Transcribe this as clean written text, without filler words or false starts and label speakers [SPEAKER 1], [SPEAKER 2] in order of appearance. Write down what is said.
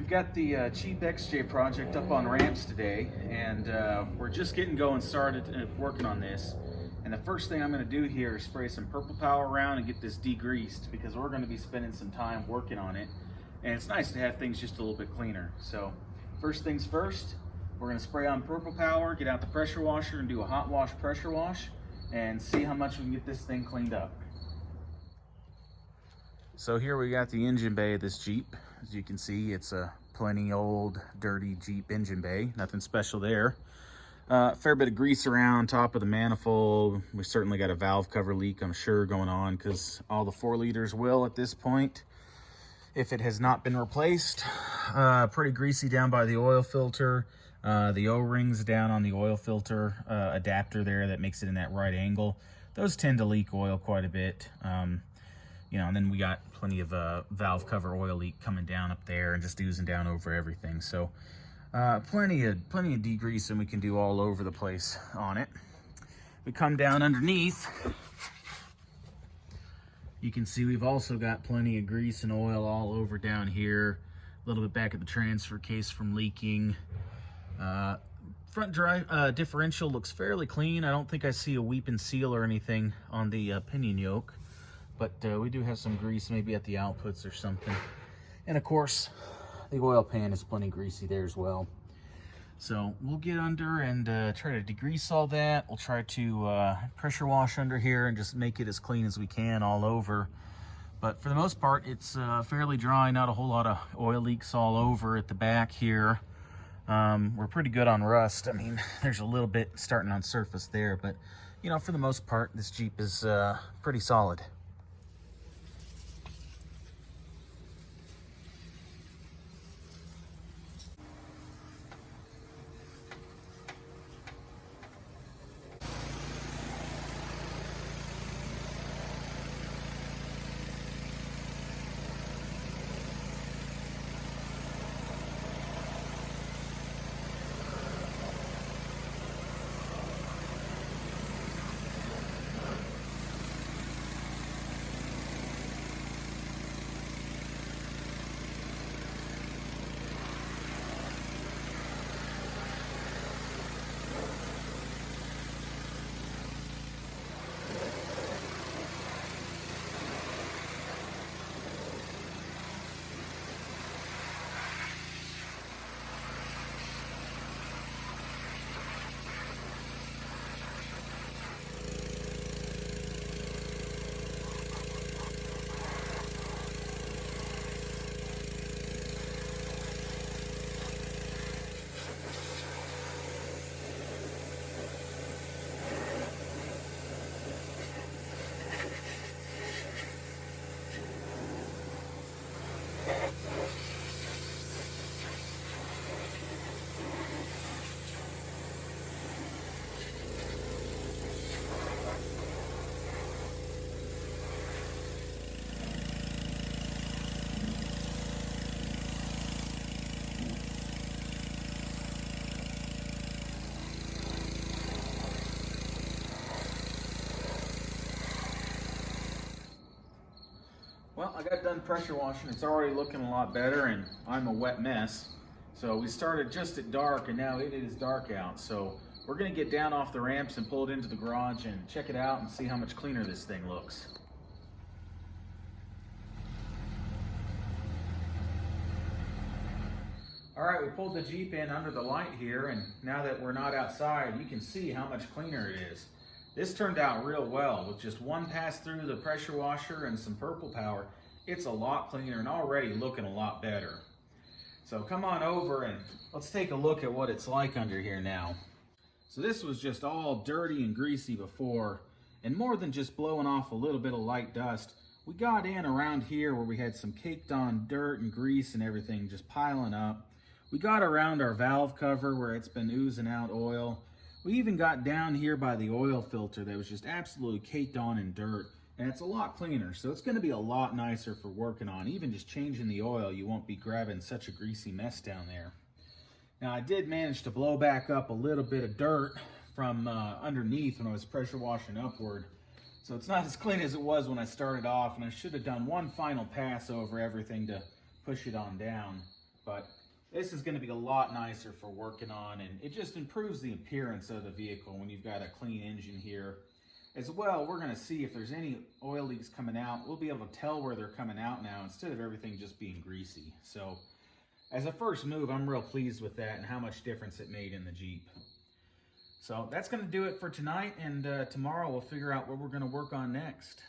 [SPEAKER 1] got the cheap XJ project up on ramps today, and we're just getting going started working on this. And the first thing I'm going to do here is spray some purple power around and get this degreased, because we're going to be spending some time working on it. And it's nice to have things just a little bit cleaner. So first things first, we're going to spray on purple power, get out the pressure washer and do a hot wash pressure wash and see how much we can get this thing cleaned up. So here we got the engine bay of this Jeep. As you can see, it's a plenty old, dirty Jeep engine bay. Nothing special there. Fair bit of grease around top of the manifold. We certainly got a valve cover leak, I'm sure, going on, because all the 4 liters will at this point, if it has not been replaced. Pretty greasy down by the oil filter. The O-rings down on the oil filter adapter there that makes it in that right angle. Those tend to leak oil quite a bit. You know, and then we got plenty of valve cover oil leak coming down up there and just oozing down over everything. So plenty of degreasing we can do all over the place on it. We come down underneath. You can see we've also got plenty of grease and oil all over down here. A little bit back at the transfer case from leaking. Front drive differential looks fairly clean. I don't think I see a weep and seal or anything on the pinion yoke. But we do have some grease maybe at the outputs or something. And of course, the oil pan is plenty greasy there as well. So we'll get under and try to degrease all that. We'll try to pressure wash under here and just make it as clean as we can all over. But for the most part, it's fairly dry, not a whole lot of oil leaks all over at the back here. We're pretty good on rust. I mean, there's a little bit starting on surface there, but you know, for the most part, this Jeep is pretty solid. Well, I got done pressure washing. It's already looking a lot better, and I'm a wet mess. So we started just at dark, and now it is dark out. So we're gonna get down off the ramps and pull it into the garage and check it out and see how much cleaner this thing looks. All right, we pulled the Jeep in under the light here, and now that we're not outside, you can see how much cleaner it is. This turned out real well. With just one pass through the pressure washer and some purple power, it's a lot cleaner and already looking a lot better. So come on over and let's take a look at what it's like under here now. So this was just all dirty and greasy before, and more than just blowing off a little bit of light dust, we got in around here where we had some caked on dirt and grease and everything just piling up. We got around our valve cover where it's been oozing out oil. We even got down here by the oil filter that was just absolutely caked on in dirt, and it's a lot cleaner, so it's going to be a lot nicer for working on. Even just changing the oil, you won't be grabbing such a greasy mess down there. Now, I did manage to blow back up a little bit of dirt from underneath when I was pressure washing upward, so it's not as clean as it was when I started off, and I should have done one final pass over everything to push it on down. But This is going to be a lot nicer for working on, and it just improves the appearance of the vehicle when you've got a clean engine here. As well, we're going to see if there's any oil leaks coming out. We'll be able to tell where they're coming out now instead of everything just being greasy. So as a first move, I'm real pleased with that and how much difference it made in the Jeep. So that's going to do it for tonight, and tomorrow we'll figure out what we're going to work on next.